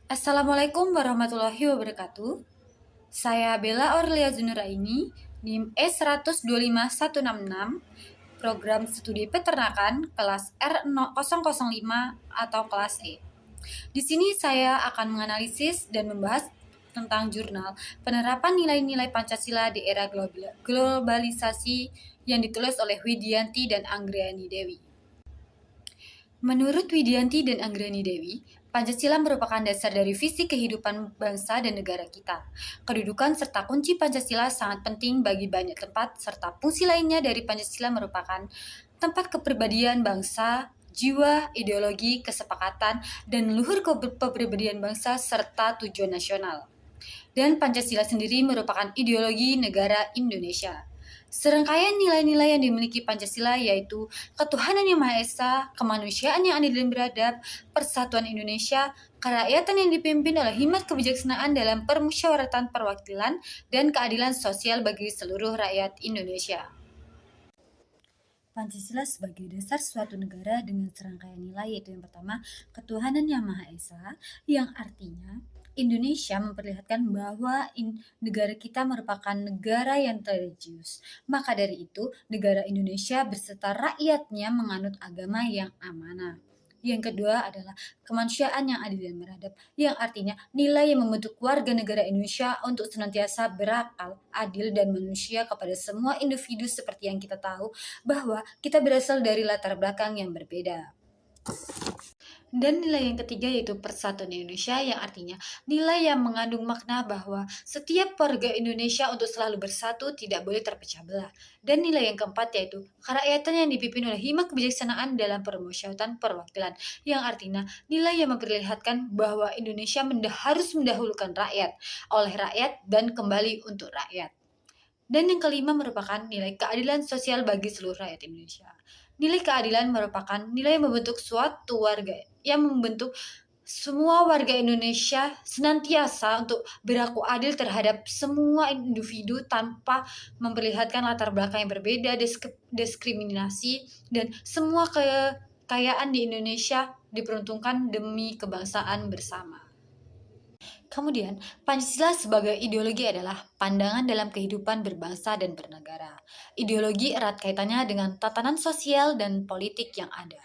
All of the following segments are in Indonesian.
Assalamualaikum warahmatullahi wabarakatuh. Saya Bella Orlia Zunuraini, NIM E125166, Program Studi Peternakan kelas R005 atau kelas E. Di sini saya akan menganalisis dan membahas tentang jurnal penerapan nilai-nilai Pancasila di era globalisasi yang ditulis oleh Widianti dan Anggriani Dewi. Menurut Widianti dan Anggreni Dewi, Pancasila merupakan dasar dari visi kehidupan bangsa dan negara kita. Kedudukan serta kunci Pancasila sangat penting bagi banyak tempat, serta fungsi lainnya dari Pancasila merupakan tempat kepribadian bangsa, jiwa, ideologi, kesepakatan, dan luhur kepribadian bangsa serta tujuan nasional. Dan Pancasila sendiri merupakan ideologi negara Indonesia. Serangkaian nilai-nilai yang dimiliki Pancasila yaitu ketuhanan yang Maha Esa, kemanusiaan yang adil dan beradab, persatuan Indonesia, kerakyatan yang dipimpin oleh hikmat kebijaksanaan dalam permusyawaratan perwakilan, dan keadilan sosial bagi seluruh rakyat Indonesia. Pancasila sebagai dasar suatu negara dengan serangkaian nilai yaitu yang pertama, ketuhanan yang Maha Esa, yang artinya Indonesia memperlihatkan bahwa negara kita merupakan negara yang religius. Maka dari itu, negara Indonesia beserta rakyatnya menganut agama yang amanah. Yang kedua adalah kemanusiaan yang adil dan beradab, yang artinya nilai yang membentuk warga negara Indonesia untuk senantiasa berakal, adil, dan manusia kepada semua individu seperti yang kita tahu bahwa kita berasal dari latar belakang yang berbeda. Dan nilai yang ketiga yaitu persatuan Indonesia, yang artinya nilai yang mengandung makna bahwa setiap warga Indonesia untuk selalu bersatu, tidak boleh terpecah belah. Dan nilai yang keempat yaitu kerakyatan yang dipimpin oleh hikmat kebijaksanaan dalam permusyawaratan perwakilan, yang artinya nilai yang memperlihatkan bahwa Indonesia harus mendahulukan rakyat, oleh rakyat, dan kembali untuk rakyat. Dan yang kelima merupakan nilai keadilan sosial bagi seluruh rakyat Indonesia. Nilai keadilan merupakan nilai yang membentuk suatu warga, yang membentuk semua warga Indonesia senantiasa untuk berlaku adil terhadap semua individu tanpa memperlihatkan latar belakang yang berbeda, diskriminasi, dan semua kekayaan di Indonesia diperuntukkan demi kebangsaan bersama. Kemudian, Pancasila sebagai ideologi adalah pandangan dalam kehidupan berbangsa dan bernegara. Ideologi erat kaitannya dengan tatanan sosial dan politik yang ada.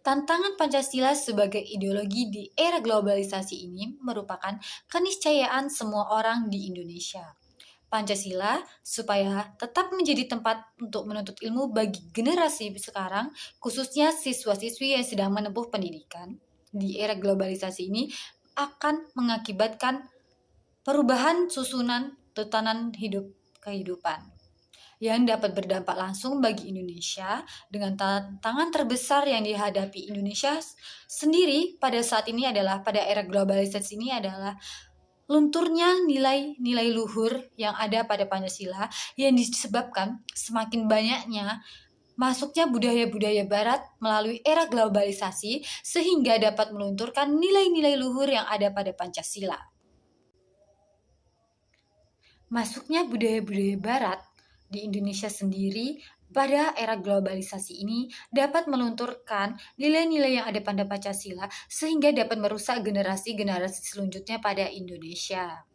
Tantangan Pancasila sebagai ideologi di era globalisasi ini merupakan keniscayaan semua orang di Indonesia. Pancasila supaya tetap menjadi tempat untuk menuntut ilmu bagi generasi sekarang, khususnya siswa-siswi yang sedang menempuh pendidikan di era globalisasi ini, akan mengakibatkan perubahan susunan tatanan kehidupan yang dapat berdampak langsung bagi Indonesia dengan tantangan terbesar yang dihadapi Indonesia sendiri pada saat ini adalah pada era globalisasi ini adalah lunturnya nilai-nilai luhur yang ada pada Pancasila yang disebabkan semakin banyaknya masuknya budaya-budaya barat melalui era globalisasi sehingga dapat melunturkan nilai-nilai luhur yang ada pada Pancasila. Masuknya budaya-budaya barat di Indonesia sendiri pada era globalisasi ini dapat melunturkan nilai-nilai yang ada pada Pancasila sehingga dapat merusak generasi-generasi selanjutnya pada Indonesia.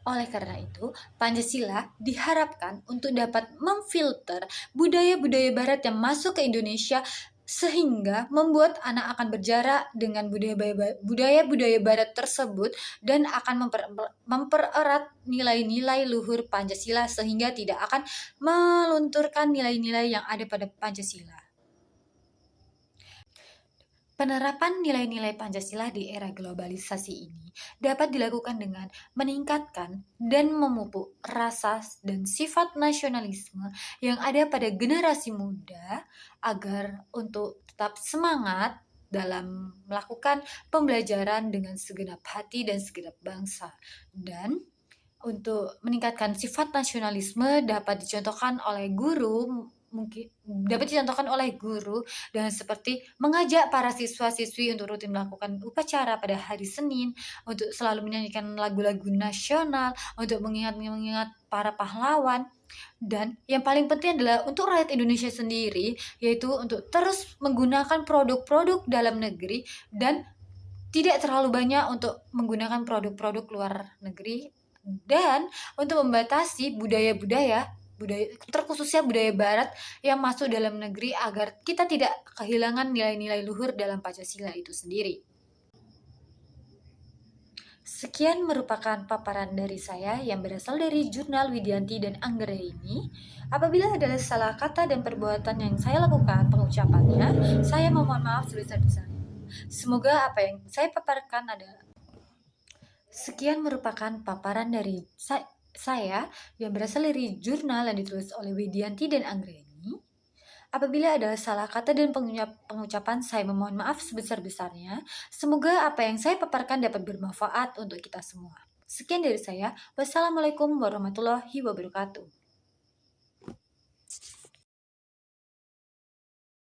Oleh karena itu, Pancasila diharapkan untuk dapat memfilter budaya-budaya barat yang masuk ke Indonesia sehingga membuat anak akan berjarak dengan budaya-budaya barat tersebut dan akan mempererat nilai-nilai luhur Pancasila sehingga tidak akan melunturkan nilai-nilai yang ada pada Pancasila. Penerapan nilai-nilai Pancasila di era globalisasi ini dapat dilakukan dengan meningkatkan dan memupuk rasa dan sifat nasionalisme yang ada pada generasi muda agar untuk tetap semangat dalam melakukan pembelajaran dengan segenap hati dan segenap bangsa. Dan untuk meningkatkan sifat nasionalisme dapat dicontohkan oleh guru dengan seperti mengajak para siswa-siswi untuk rutin melakukan upacara pada hari Senin, untuk selalu menyanyikan lagu-lagu nasional, untuk mengingat para pahlawan, dan yang paling penting adalah untuk rakyat Indonesia sendiri, yaitu untuk terus menggunakan produk-produk dalam negeri dan tidak terlalu banyak untuk menggunakan produk-produk luar negeri, dan untuk membatasi budaya-budaya terkhususnya budaya barat yang masuk dalam negeri agar kita tidak kehilangan nilai-nilai luhur dalam Pancasila itu sendiri. Sekian merupakan paparan dari saya yang berasal dari Jurnal Widianti dan Anggraini. Apabila ada salah kata dan perbuatan yang saya lakukan pengucapannya, saya memohon maaf sebesar-besarnya. Semoga apa yang saya paparkan adalah Sekian merupakan paparan dari saya yang berasal dari jurnal yang ditulis oleh Widianti dan Anggraini. Apabila ada salah kata dan pengucapan, saya memohon maaf sebesar-besarnya. Semoga apa yang saya paparkan dapat bermanfaat untuk kita semua. Sekian dari saya. Wassalamualaikum warahmatullahi wabarakatuh.